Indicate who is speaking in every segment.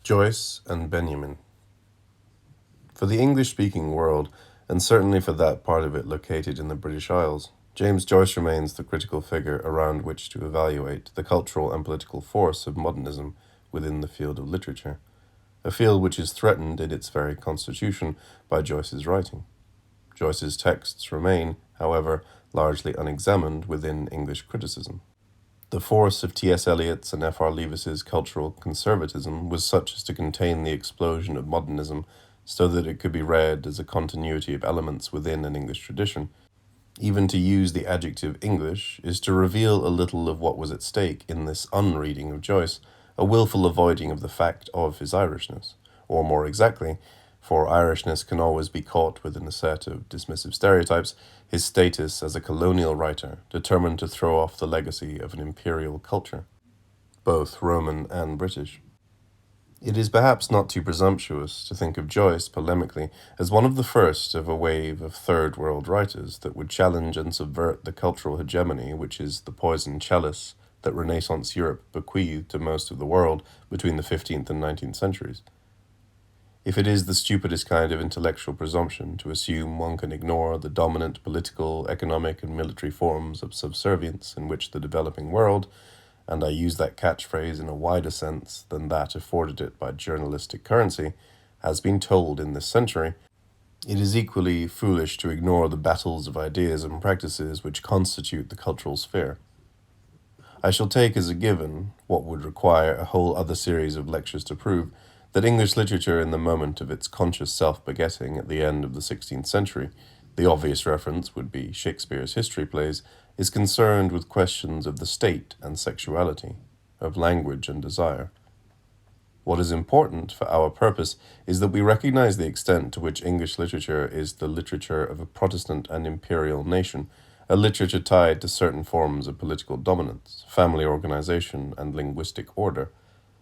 Speaker 1: Joyce and Benjamin. For the English-speaking world, and certainly for that part of it located in the British Isles, James Joyce remains the critical figure around which to evaluate the cultural and political force of modernism within the field of literature, a field which is threatened in its very constitution by Joyce's writing. Joyce's texts remain, however, largely unexamined within English criticism. The force of T.S. Eliot's and F.R. Leavis's cultural conservatism was such as to contain the explosion of modernism so that it could be read as a continuity of elements within an English tradition. Even to use the adjective English is to reveal a little of what was at stake in this unreading of Joyce, a willful avoiding of the fact of his Irishness, or more exactly, for Irishness can always be caught within a set of dismissive stereotypes, his status as a colonial writer determined to throw off the legacy of an imperial culture, both Roman and British. It is perhaps not too presumptuous to think of Joyce, polemically, as one of the first of a wave of Third World writers that would challenge and subvert the cultural hegemony which is the poisoned chalice that Renaissance Europe bequeathed to most of the world between the 15th and 19th centuries. If it is the stupidest kind of intellectual presumption to assume one can ignore the dominant political, economic, and military forms of subservience in which the developing world, and I use that catchphrase in a wider sense than that afforded it by journalistic currency, has been told in this century, it is equally foolish to ignore the battles of ideas and practices which constitute the cultural sphere. I shall take as a given, what would require a whole other series of lectures to prove, that English literature in the moment of its conscious self-begetting at the end of the 16th century, the obvious reference would be Shakespeare's history plays, is concerned with questions of the state and sexuality, of language and desire. What is important for our purpose is that we recognize the extent to which English literature is the literature of a Protestant and imperial nation, a literature tied to certain forms of political dominance, family organization, and linguistic order,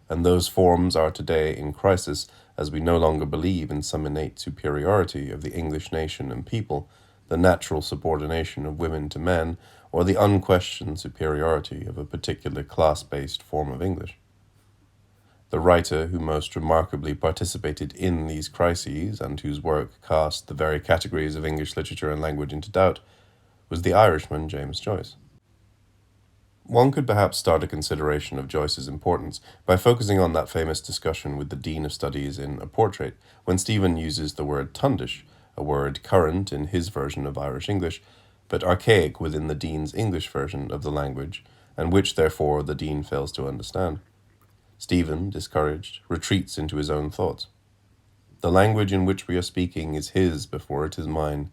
Speaker 1: and those forms are today in crisis as we no longer believe in some innate superiority of the English nation and people, the natural subordination of women to men, or the unquestioned superiority of a particular class-based form of English. The writer who most remarkably participated in these crises and whose work cast the very categories of English literature and language into doubt was the Irishman James Joyce. One could perhaps start a consideration of Joyce's importance by focusing on that famous discussion with the Dean of Studies in A Portrait, when Stephen uses the word tundish, a word current in his version of Irish English, but archaic within the Dean's English version of the language, and which, therefore, the Dean fails to understand. Stephen, discouraged, retreats into his own thoughts. The language in which we are speaking is his before it is mine.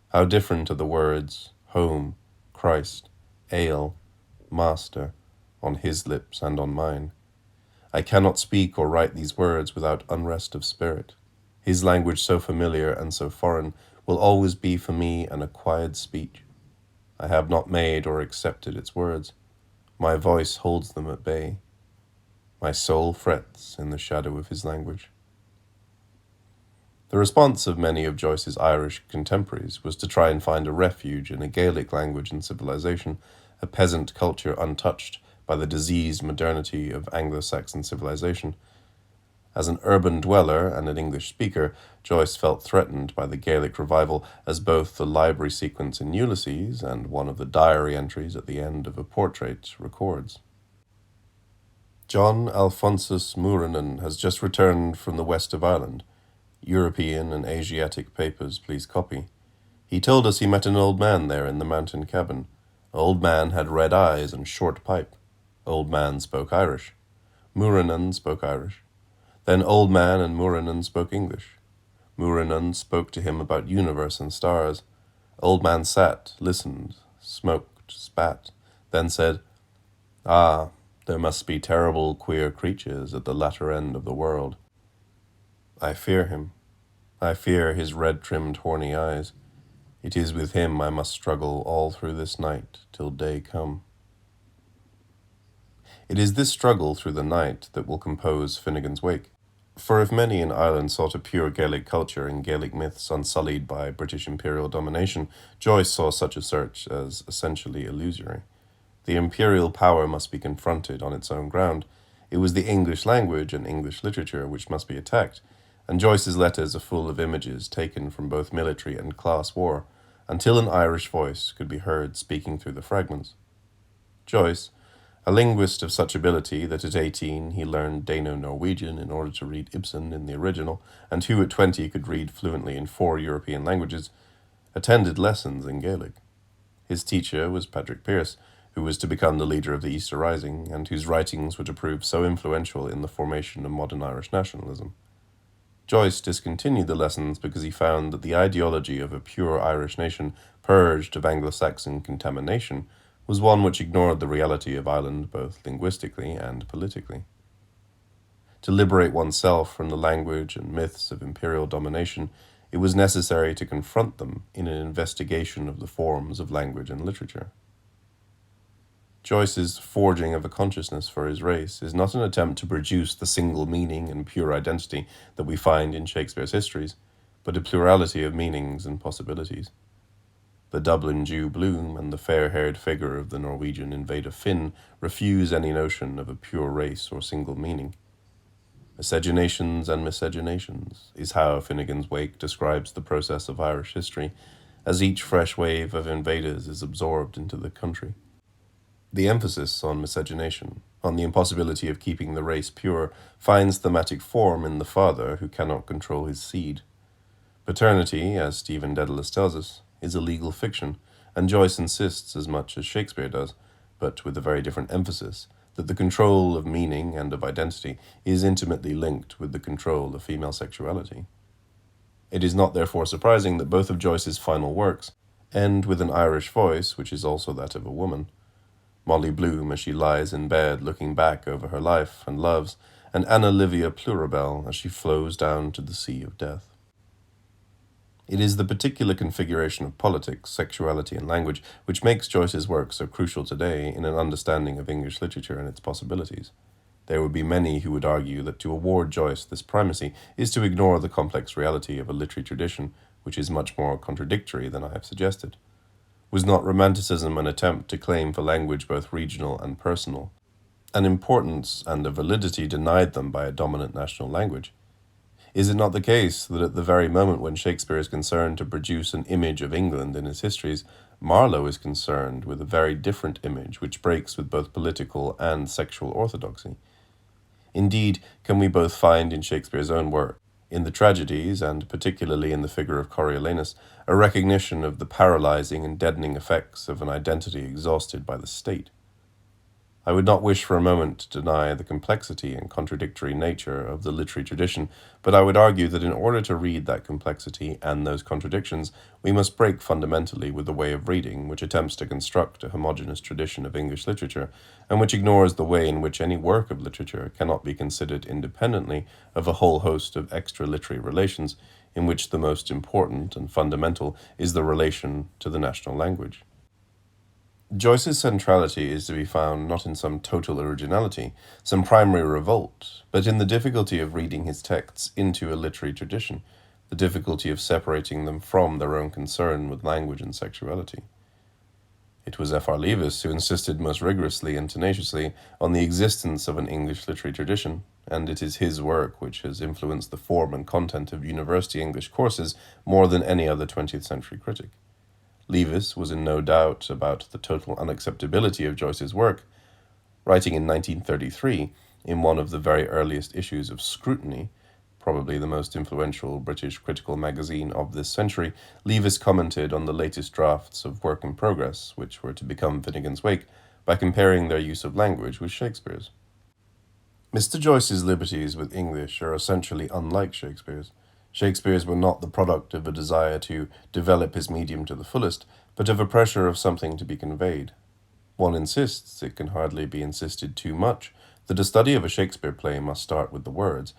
Speaker 1: How different are the words home, Christ, ale, Master, on his lips and on mine. I cannot speak or write these words without unrest of spirit. His language so familiar and so foreign will always be for me an acquired speech. I have not made or accepted its words. My voice holds them at bay. My soul frets in the shadow of his language. The response of many of Joyce's Irish contemporaries was to try and find a refuge in a Gaelic language and civilization, a peasant culture untouched by the diseased modernity of Anglo-Saxon civilization. As an urban dweller and an English speaker, Joyce felt threatened by the Gaelic revival as both the library sequence in Ulysses and one of the diary entries at the end of A Portrait records. John Alphonsus Mouranen has just returned from the west of Ireland. European and Asiatic papers, please copy. He told us he met an old man there in the mountain cabin. Old man had red eyes and short pipe. Old man spoke Irish. Mouranen spoke Irish. Then old man and Mouranen spoke English. Mouranen spoke to him about universe and stars. Old man sat, listened, smoked, spat, then said, "Ah, there must be terrible queer creatures at the latter end of the world." I fear him. I fear his red-trimmed horny eyes. It is with him I must struggle all through this night till day come. It is this struggle through the night that will compose Finnegan's Wake. For if many in Ireland sought a pure Gaelic culture and Gaelic myths unsullied by British imperial domination, Joyce saw such a search as essentially illusory. The imperial power must be confronted on its own ground. It was the English language and English literature which must be attacked, and Joyce's letters are full of images taken from both military and class war, until an Irish voice could be heard speaking through the fragments. Joyce, a linguist of such ability that at 18 he learned Dano-Norwegian in order to read Ibsen in the original, and who at 20 could read fluently in 4 European languages, attended lessons in Gaelic. His teacher was Patrick Pearse, who was to become the leader of the Easter Rising, and whose writings were to prove so influential in the formation of modern Irish nationalism. Joyce discontinued the lessons because he found that the ideology of a pure Irish nation purged of Anglo-Saxon contamination was one which ignored the reality of Ireland both linguistically and politically. To liberate oneself from the language and myths of imperial domination, it was necessary to confront them in an investigation of the forms of language and literature. Joyce's forging of a consciousness for his race is not an attempt to produce the single meaning and pure identity that we find in Shakespeare's histories, but a plurality of meanings and possibilities. The Dublin Jew Bloom and the fair-haired figure of the Norwegian invader Finn refuse any notion of a pure race or single meaning. Miscegenations and miscegenations is how Finnegan's Wake describes the process of Irish history, as each fresh wave of invaders is absorbed into the country. The emphasis on miscegenation, on the impossibility of keeping the race pure, finds thematic form in the father who cannot control his seed. Paternity, as Stephen Dedalus tells us, is a legal fiction, and Joyce insists as much as Shakespeare does, but with a very different emphasis, that the control of meaning and of identity is intimately linked with the control of female sexuality. It is not therefore surprising that both of Joyce's final works end with an Irish voice, which is also that of a woman. Molly Bloom as she lies in bed looking back over her life and loves, and Anna Livia Plurabelle as she flows down to the sea of death. It is the particular configuration of politics, sexuality, and language which makes Joyce's work so crucial today in an understanding of English literature and its possibilities. There would be many who would argue that to award Joyce this primacy is to ignore the complex reality of a literary tradition which is much more contradictory than I have suggested. Was not Romanticism an attempt to claim for language both regional and personal, an importance and a validity denied them by a dominant national language? Is it not the case that at the very moment when Shakespeare is concerned to produce an image of England in his histories, Marlowe is concerned with a very different image which breaks with both political and sexual orthodoxy? Indeed, can we both find in Shakespeare's own work, in the tragedies, and particularly in the figure of Coriolanus, a recognition of the paralyzing and deadening effects of an identity exhausted by the state? I would not wish for a moment to deny the complexity and contradictory nature of the literary tradition, but I would argue that in order to read that complexity and those contradictions, we must break fundamentally with the way of reading which attempts to construct a homogeneous tradition of English literature, and which ignores the way in which any work of literature cannot be considered independently of a whole host of extra-literary relations, in which the most important and fundamental is the relation to the national language. Joyce's centrality is to be found not in some total originality, some primary revolt, but in the difficulty of reading his texts into a literary tradition, the difficulty of separating them from their own concern with language and sexuality. It was F.R. Leavis who insisted most rigorously and tenaciously on the existence of an English literary tradition, and it is his work which has influenced the form and content of university English courses more than any other 20th century critic. Leavis was in no doubt about the total unacceptability of Joyce's work. Writing in 1933, in one of the very earliest issues of Scrutiny, probably the most influential British critical magazine of this century, Leavis commented on the latest drafts of Work in Progress, which were to become Finnegan's Wake, by comparing their use of language with Shakespeare's. Mr. Joyce's liberties with English are essentially unlike Shakespeare's. Shakespeare's were not the product of a desire to develop his medium to the fullest, but of a pressure of something to be conveyed. One insists, it can hardly be insisted too much, that a study of a Shakespeare play must start with the words,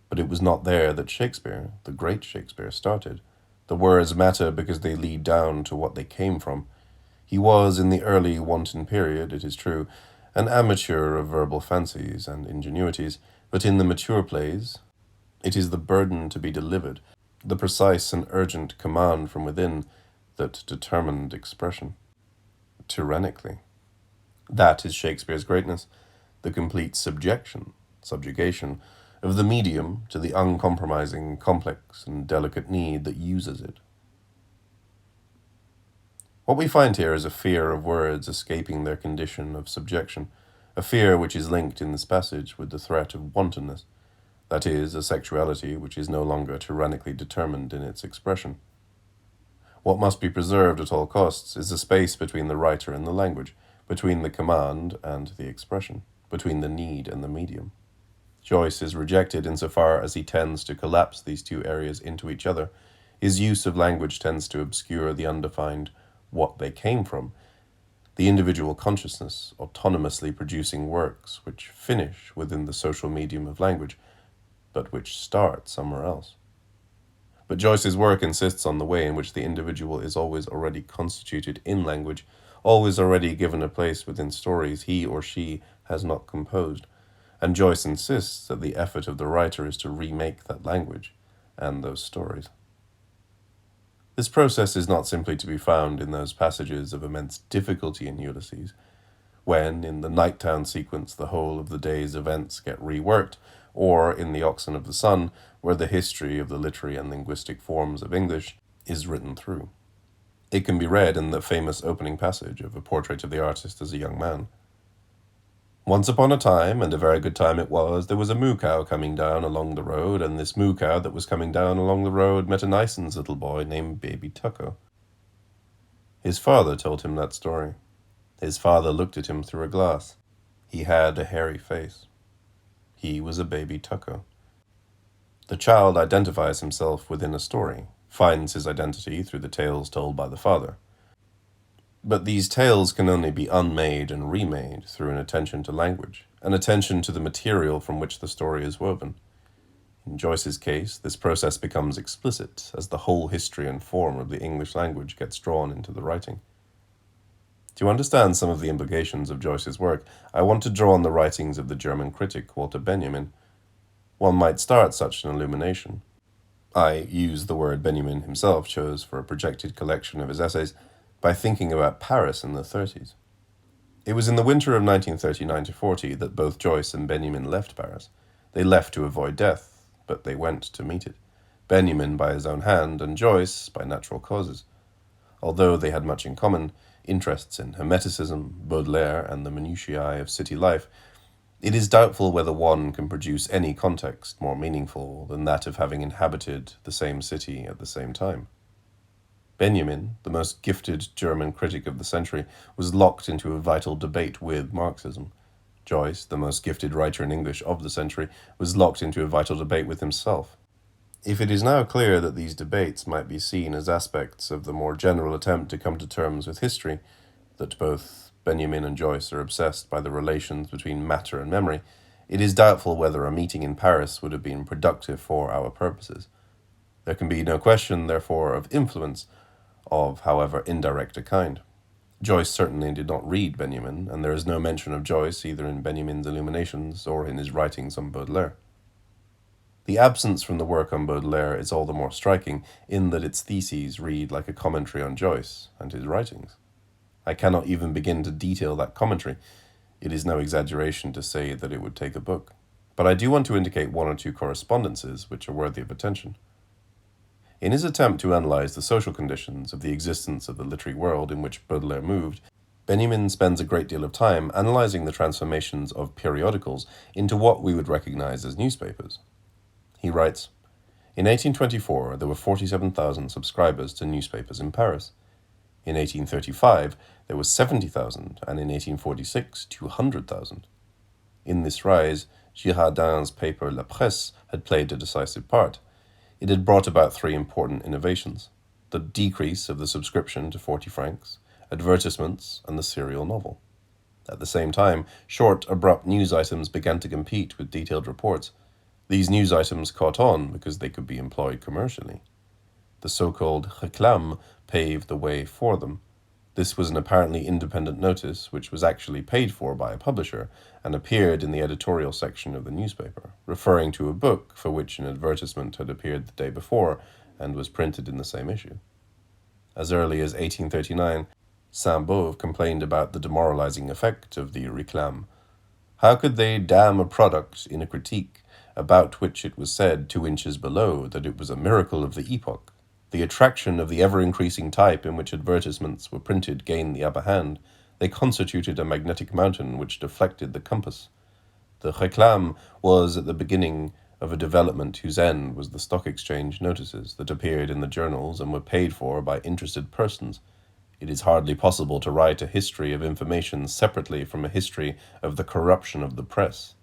Speaker 1: but it was not there that Shakespeare, the great Shakespeare, started. The words matter because they lead down to what they came from. He was, in the early wanton period, it is true, an amateur of verbal fancies and ingenuities, but in the mature plays, it is the burden to be delivered, the precise and urgent command from within, that determined expression. Tyrannically. That is Shakespeare's greatness. the complete subjugation, of the medium to the uncompromising, complex, and delicate need that uses it. What we find here is a fear of words escaping their condition of subjection, a fear which is linked in this passage with the threat of wantonness, that is, a sexuality which is no longer tyrannically determined in its expression. What must be preserved at all costs is the space between the writer and the language, between the command and the expression, between the need and the medium. Joyce is rejected insofar as he tends to collapse these two areas into each other. His use of language tends to obscure the undefined what they came from, the individual consciousness autonomously producing works which finish within the social medium of language, but which start somewhere else. But Joyce's work insists on the way in which the individual is always already constituted in language, always already given a place within stories he or she has not composed, and Joyce insists that the effort of the writer is to remake that language and those stories. This process is not simply to be found in those passages of immense difficulty in Ulysses, when, in the Nighttown sequence, the whole of the day's events get reworked, or in the Oxen of the Sun, where the history of the literary and linguistic forms of English is written through. It can be read in the famous opening passage of A Portrait of the Artist as a Young Man. Once upon a time, and a very good time it was, there was a moo cow coming down along the road, and this moo cow that was coming down along the road met a nicens little boy named Baby Tucker. His father told him that story. His father looked at him through a glass. He had a hairy face. He was a baby Tucker. The child identifies himself within a story, finds his identity through the tales told by the father. But these tales can only be unmade and remade through an attention to language, an attention to the material from which the story is woven. In Joyce's case, this process becomes explicit as the whole history and form of the English language gets drawn into the writing. To understand some of the implications of Joyce's work, I want to draw on the writings of the German critic Walter Benjamin. One might start such an illumination. I use the word Benjamin himself chose for a projected collection of his essays by thinking about Paris in the 30s. It was in the winter of 1939-40 that both Joyce and Benjamin left Paris. They left to avoid death, but they went to meet it. Benjamin by his own hand, and Joyce by natural causes. Although they had much in common, interests in Hermeticism, Baudelaire, and the minutiae of city life, it is doubtful whether one can produce any context more meaningful than that of having inhabited the same city at the same time. Benjamin, the most gifted German critic of the century, was locked into a vital debate with Marxism. Joyce, the most gifted writer in English of the century, was locked into a vital debate with himself. If it is now clear that these debates might be seen as aspects of the more general attempt to come to terms with history, that both Benjamin and Joyce are obsessed by the relations between matter and memory, it is doubtful whether a meeting in Paris would have been productive for our purposes. There can be no question, therefore, of influence, of however indirect a kind. Joyce certainly did not read Benjamin, and there is no mention of Joyce either in Benjamin's Illuminations or in his writings on Baudelaire. The absence from the work on Baudelaire is all the more striking in that its theses read like a commentary on Joyce and his writings. I cannot even begin to detail that commentary. It is no exaggeration to say that it would take a book. But I do want to indicate one or two correspondences which are worthy of attention. In his attempt to analyze the social conditions of the existence of the literary world in which Baudelaire moved, Benjamin spends a great deal of time analyzing the transformations of periodicals into what we would recognize as newspapers. He writes, "In 1824, there were 47,000 subscribers to newspapers in Paris. In 1835, there were 70,000, and in 1846, 200,000. In this rise, Girardin's paper La Presse had played a decisive part. It had brought about three important innovations: the decrease of the subscription to 40 francs, advertisements, and the serial novel. At the same time, short, abrupt news items began to compete with detailed reports. These news items caught on because they could be employed commercially. The so-called réclame paved the way for them. This was an apparently independent notice which was actually paid for by a publisher and appeared in the editorial section of the newspaper, referring to a book for which an advertisement had appeared the day before and was printed in the same issue. As early as 1839, Sainte-Beuve complained about the demoralizing effect of the réclame. How could they damn a product in a critique about which it was said 2 inches below that it was a miracle of the epoch? The attraction of the ever-increasing type in which advertisements were printed gained the upper hand. They constituted a magnetic mountain which deflected the compass. The réclame was at the beginning of a development whose end was the stock exchange notices that appeared in the journals and were paid for by interested persons. It is hardly possible to write a history of information separately from a history of the corruption of the press.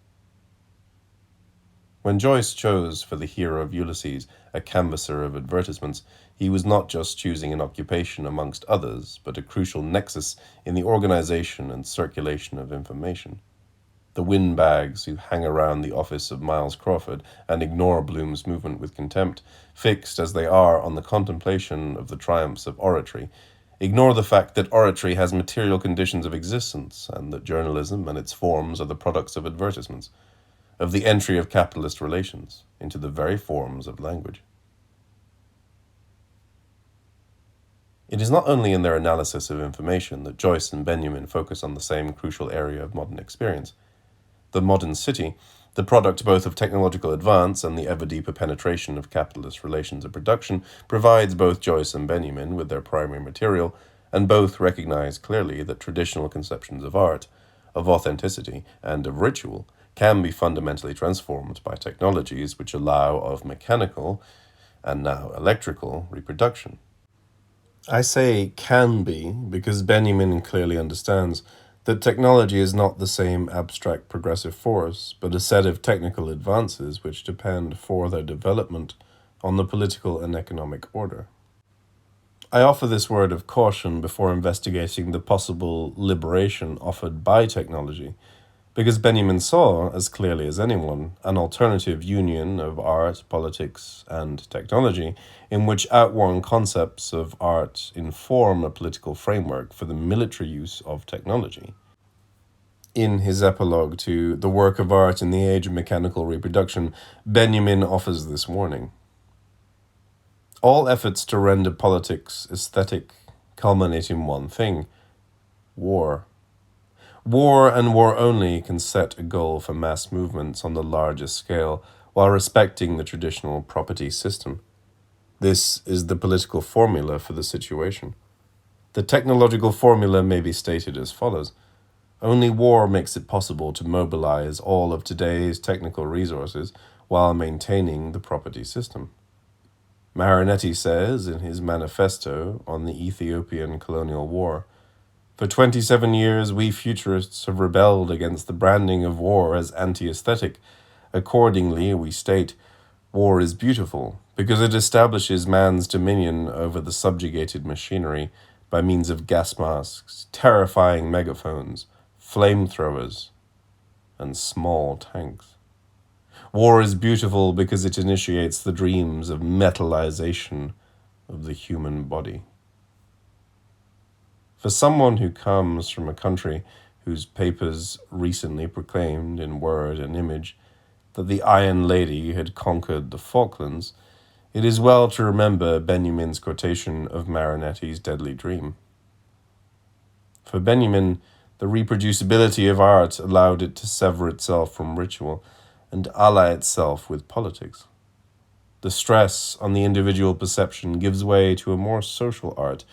Speaker 1: When Joyce chose for the hero of Ulysses a canvasser of advertisements, he was not just choosing an occupation amongst others, but a crucial nexus in the organization and circulation of information. The windbags who hang around the office of Miles Crawford and ignore Bloom's movement with contempt, fixed as they are on the contemplation of the triumphs of oratory, ignore the fact that oratory has material conditions of existence and that journalism and its forms are the products of advertisements, of the entry of capitalist relations into the very forms of language. It is not only in their analysis of information that Joyce and Benjamin focus on the same crucial area of modern experience. The modern city, the product both of technological advance and the ever-deeper penetration of capitalist relations of production, provides both Joyce and Benjamin with their primary material, and both recognize clearly that traditional conceptions of art, of authenticity, and of ritual can be fundamentally transformed by technologies which allow of mechanical, and now electrical, reproduction. I say can be because Benjamin clearly understands that technology is not the same abstract progressive force, but a set of technical advances which depend for their development on the political and economic order. I offer this word of caution before investigating the possible liberation offered by technology, because Benjamin saw, as clearly as anyone, an alternative union of art, politics, and technology in which outworn concepts of art inform a political framework for the military use of technology. In his epilogue to The Work of Art in the Age of Mechanical Reproduction, Benjamin offers this warning. All efforts to render politics aesthetic culminate in one thing: war. War and war only can set a goal for mass movements on the largest scale while respecting the traditional property system. This is the political formula for the situation. The technological formula may be stated as follows. Only war makes it possible to mobilize all of today's technical resources while maintaining the property system. Marinetti says in his manifesto on the Ethiopian colonial war, "For 27 years, we futurists have rebelled against the branding of war as anti-aesthetic. Accordingly, we state, war is beautiful because it establishes man's dominion over the subjugated machinery by means of gas masks, terrifying megaphones, flamethrowers, and small tanks. War is beautiful because it initiates the dreams of metallization of the human body." For someone who comes from a country whose papers recently proclaimed in word and image that the Iron Lady had conquered the Falklands, it is well to remember Benjamin's quotation of Marinetti's deadly dream. For Benjamin, the reproducibility of art allowed it to sever itself from ritual and ally itself with politics. The stress on the individual perception gives way to a more social art,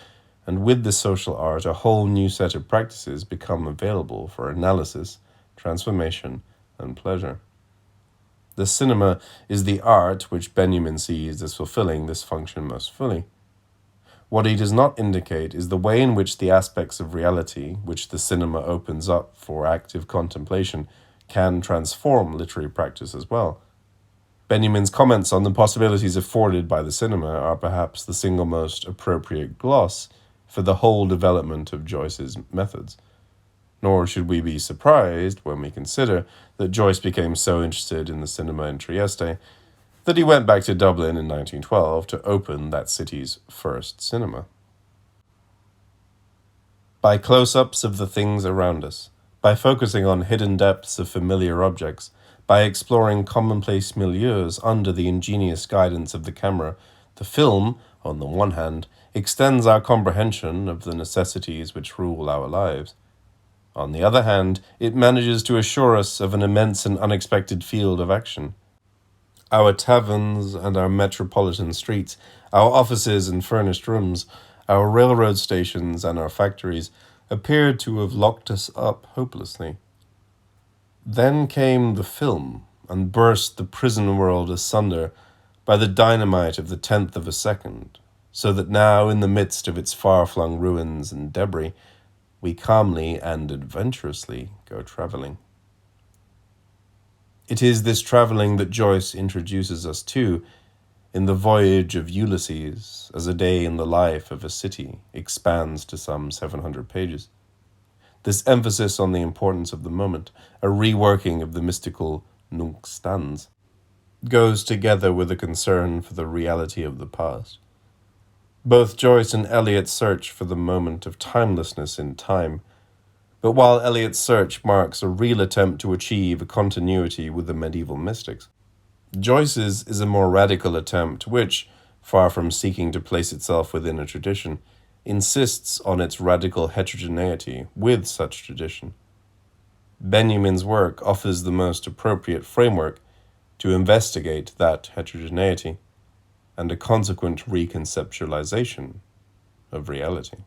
Speaker 1: and with the social art, a whole new set of practices become available for analysis, transformation, and pleasure. The cinema is the art which Benjamin sees as fulfilling this function most fully. What he does not indicate is the way in which the aspects of reality, which the cinema opens up for active contemplation, can transform literary practice as well. Benjamin's comments on the possibilities afforded by the cinema are perhaps the single most appropriate gloss for the whole development of Joyce's methods. Nor should we be surprised when we consider that Joyce became so interested in the cinema in Trieste that he went back to Dublin in 1912 to open that city's first cinema. By close-ups of the things around us, by focusing on hidden depths of familiar objects, by exploring commonplace milieus under the ingenious guidance of the camera, the film, on the one hand, extends our comprehension of the necessities which rule our lives. On the other hand, it manages to assure us of an immense and unexpected field of action. Our taverns and our metropolitan streets, our offices and furnished rooms, our railroad stations and our factories appeared to have locked us up hopelessly. Then came the film and burst the prison world asunder by the dynamite of the 10th of a second, so that now, in the midst of its far-flung ruins and debris, we calmly and adventurously go travelling. It is this travelling that Joyce introduces us to in the voyage of Ulysses, as a day in the life of a city expands to some 700 pages. This emphasis on the importance of the moment, a reworking of the mystical Nunc stans, goes together with a concern for the reality of the past. Both Joyce and Eliot search for the moment of timelessness in time, but while Eliot's search marks a real attempt to achieve a continuity with the medieval mystics, Joyce's is a more radical attempt which, far from seeking to place itself within a tradition, insists on its radical heterogeneity with such tradition. Benjamin's work offers the most appropriate framework to investigate that heterogeneity and a consequent reconceptualization of reality.